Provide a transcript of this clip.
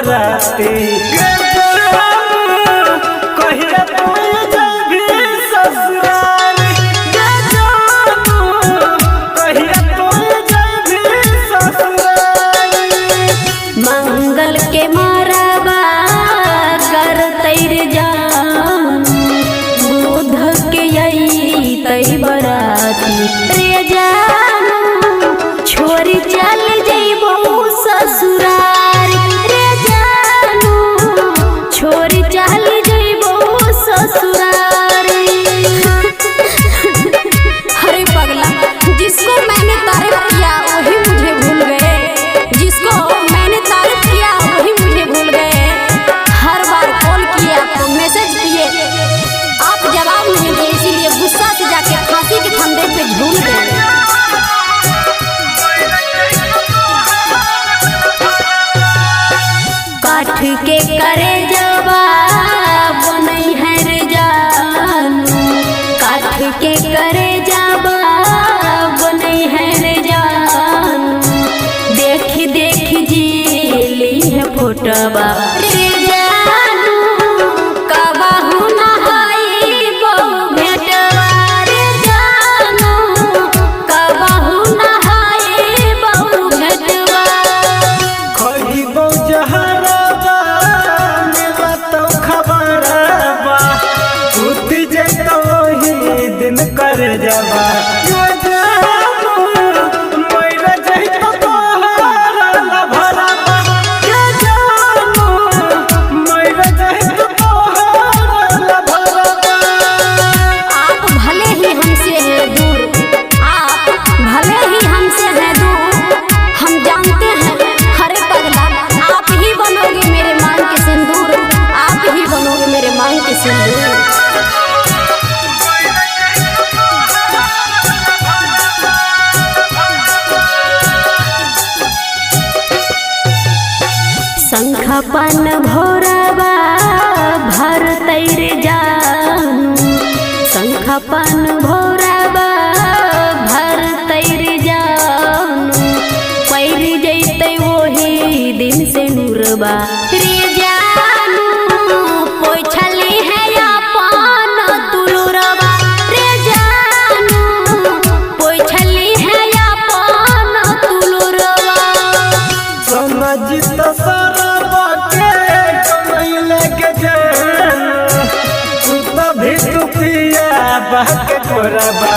बराती कहिया तू जभी ससुराल कहिया तू जभी ससुराल। मंगल के माराबा कर तैर जान बुध के यही तई बराती रे जानू छोरी चल जइबो ससुराल रे जानू छोरी चल जइबो ससुराल। अरे पगला जिसको मैंने तारीफ किया वही मुझे भूल गए, जिसको मैंने तारीफ किया वही मुझे भूल गए। हर बार कॉल किए आपको मैसेज किए आप जवाब नहीं दिए, इसीलिए गुस्सा से जाके फांसी के फंदे पे झूल गए। काठ के करे जवाब नहीं है रे जानू काठ के करे जवाब नहीं है रे जानू देख देख जीली है फोटोबा रे जानू कबाहू नहाई बहु भेटवा रे जानू कबाहू नहाई बहु भेटवा। खइबो जहरबा मेरा तो खबरबा टूट जइतो ही दिन कर जबा मर जइतो तोहर लभरबा मर जइतो तोहर लभरबा। आप भले ही हमसे हैं दूर, आप भले ही हमसे हैं दूर, हम जानते हैं हरे पगला आप ही बनोगे मेरे मांग के सिंदूर, आप ही बनोगे मेरे मांग के सिंदूर। शंखपन भोरबा भर तैर जानू शंखपन भोरबा भर तैर जानू पैर जैते वही दिन से नूरबा रे जानू पोछली है अपन तुलुरबा रे जानू पोछली है अपन तुलुरबा। समझ तो सरबा के कमैले के जान तू तो भी तू पिया बहके तोरबा